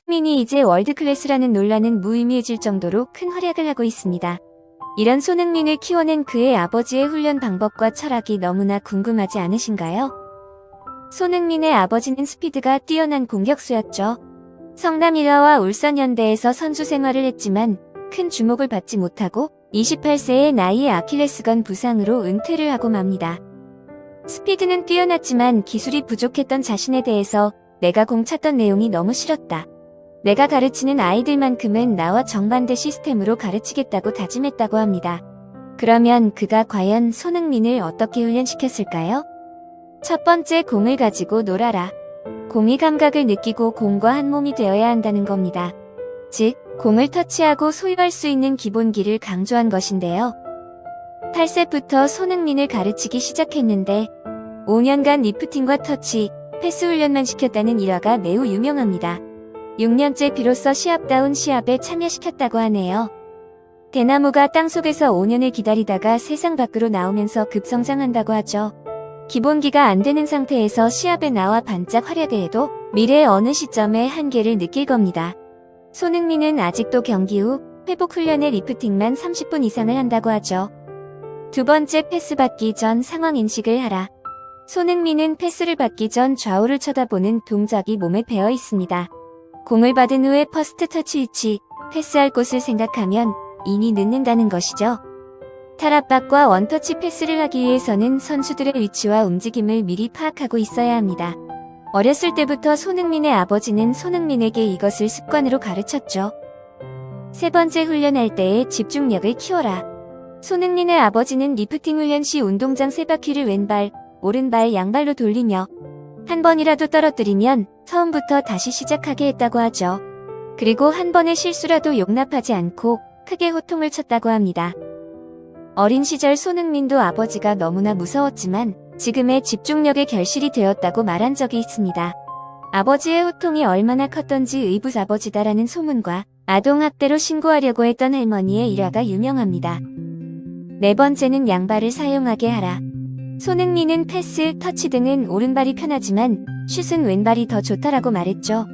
손흥민이 이제 월드클래스라는 논란은 무의미해질 정도로 큰 활약을 하고 있습니다. 이런 손흥민을 키워낸 그의 아버지의 훈련 방법과 철학이 너무나 궁금하지 않으신가요? 손흥민의 아버지는 스피드가 뛰어난 공격수였죠. 성남 일화와 울산 현대에서 선수 생활을 했지만 큰 주목을 받지 못하고 28세의 나이에 아킬레스건 부상으로 은퇴를 하고 맙니다. 스피드는 뛰어났지만 기술이 부족했던 자신에 대해서 내가 공 찼던 내용이 너무 싫었다. 내가 가르치는 아이들만큼은 나와 정반대 시스템으로 가르치겠다고 다짐했다고 합니다. 그러면 그가 과연 손흥민을 어떻게 훈련시켰을까요? 첫 번째, 공을 가지고 놀아라. 공이 감각을 느끼고 공과 한 몸이 되어야 한다는 겁니다. 즉, 공을 터치하고 소유할 수 있는 기본기를 강조한 것인데요. 8세부터 손흥민을 가르치기 시작했는데 5년간 리프팅과 터치, 패스 훈련만 시켰다는 일화가 매우 유명합니다. 6년째 비로소 시합다운 시합에 참여시켰다고 하네요. 대나무가 땅속에서 5년을 기다리다가 세상 밖으로 나오면서 급성장한다고 하죠. 기본기가 안 되는 상태에서 시합에 나와 반짝 화려게 해도 미래의 어느 시점에 한계를 느낄 겁니다. 손흥민은 아직도 경기 후 회복 훈련에 리프팅만 30분 이상을 한다고 하죠. 두 번째, 패스 받기 전 상황 인식을 하라. 손흥민은 패스를 받기 전 좌우를 쳐다보는 동작이 몸에 배어 있습니다. 공을 받은 후에 퍼스트 터치 위치, 패스할 곳을 생각하면 이미 늦는다는 것이죠. 탈압박과 원터치 패스를 하기 위해서는 선수들의 위치와 움직임을 미리 파악하고 있어야 합니다. 어렸을 때부터 손흥민의 아버지는 손흥민에게 이것을 습관으로 가르쳤죠. 세 번째, 훈련할 때의 집중력을 키워라. 손흥민의 아버지는 리프팅 훈련 시 운동장 세 바퀴를 왼발, 오른발, 양발로 돌리며 한 번이라도 떨어뜨리면 처음부터 다시 시작하게 했다고 하죠. 그리고 한 번의 실수라도 용납하지 않고 크게 호통을 쳤다고 합니다. 어린 시절 손흥민도 아버지가 너무나 무서웠지만 지금의 집중력의 결실이 되었다고 말한 적이 있습니다. 아버지의 호통이 얼마나 컸던지 의붓아버지다라는 소문과 아동학대로 신고하려고 했던 할머니의 일화가 유명합니다. 네 번째는 양발을 사용하게 하라. 손흥민은 패스, 터치 등은 오른발이 편하지만 슛은 왼발이 더 좋다라고 말했죠.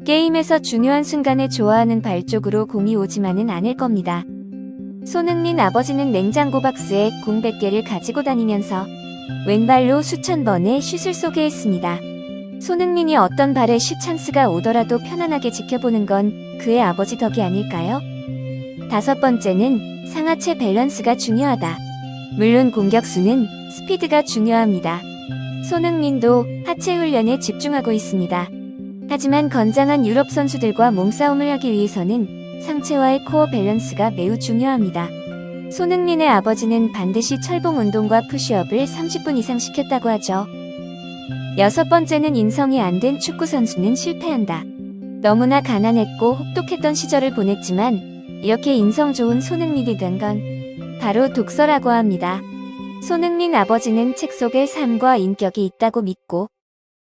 게임에서 중요한 순간에 좋아하는 발 쪽으로 공이 오지만은 않을 겁니다. 손흥민 아버지는 냉장고 박스에 공 100개를 가지고 다니면서 왼발로 수천 번의 슛을 쏘게 했습니다. 손흥민이 어떤 발에 슛 찬스가 오더라도 편안하게 지켜보는 건 그의 아버지 덕이 아닐까요? 다섯 번째는 상하체 밸런스가 중요하다. 물론 공격수는 스피드가 중요합니다. 손흥민도 하체 훈련에 집중하고 있습니다. 하지만 건장한 유럽 선수들과 몸싸움을 하기 위해서는 상체와의 코어 밸런스가 매우 중요합니다. 손흥민의 아버지는 반드시 철봉 운동과 푸시업을 30분 이상 시켰다고 하죠. 여섯 번째는 인성이 안 된 축구 선수는 실패한다. 너무나 가난했고 혹독했던 시절을 보냈지만 이렇게 인성 좋은 손흥민이 된 건 바로 독서라고 합니다. 손흥민 아버지는 책 속에 삶과 인격이 있다고 믿고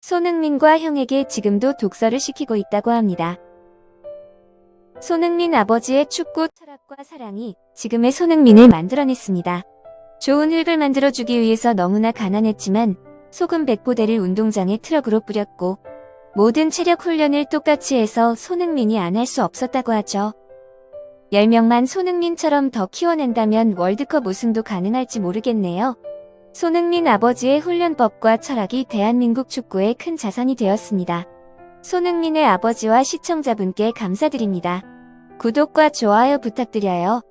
손흥민과 형에게 지금도 독서를 시키고 있다고 합니다. 손흥민 아버지의 축구 철학과 사랑이 지금의 손흥민을 만들어냈습니다. 좋은 흙을 만들어주기 위해서 너무나 가난했지만 소금 100포대를 운동장에 트럭으로 뿌렸고 모든 체력 훈련을 똑같이 해서 손흥민이 안 할 수 없었다고 하죠. 10명만 손흥민처럼 더 키워낸다면 월드컵 우승도 가능할지 모르겠네요. 손흥민 아버지의 훈련법과 철학이 대한민국 축구의 큰 자산이 되었습니다. 손흥민의 아버지와 시청자분께 감사드립니다. 구독과 좋아요 부탁드려요.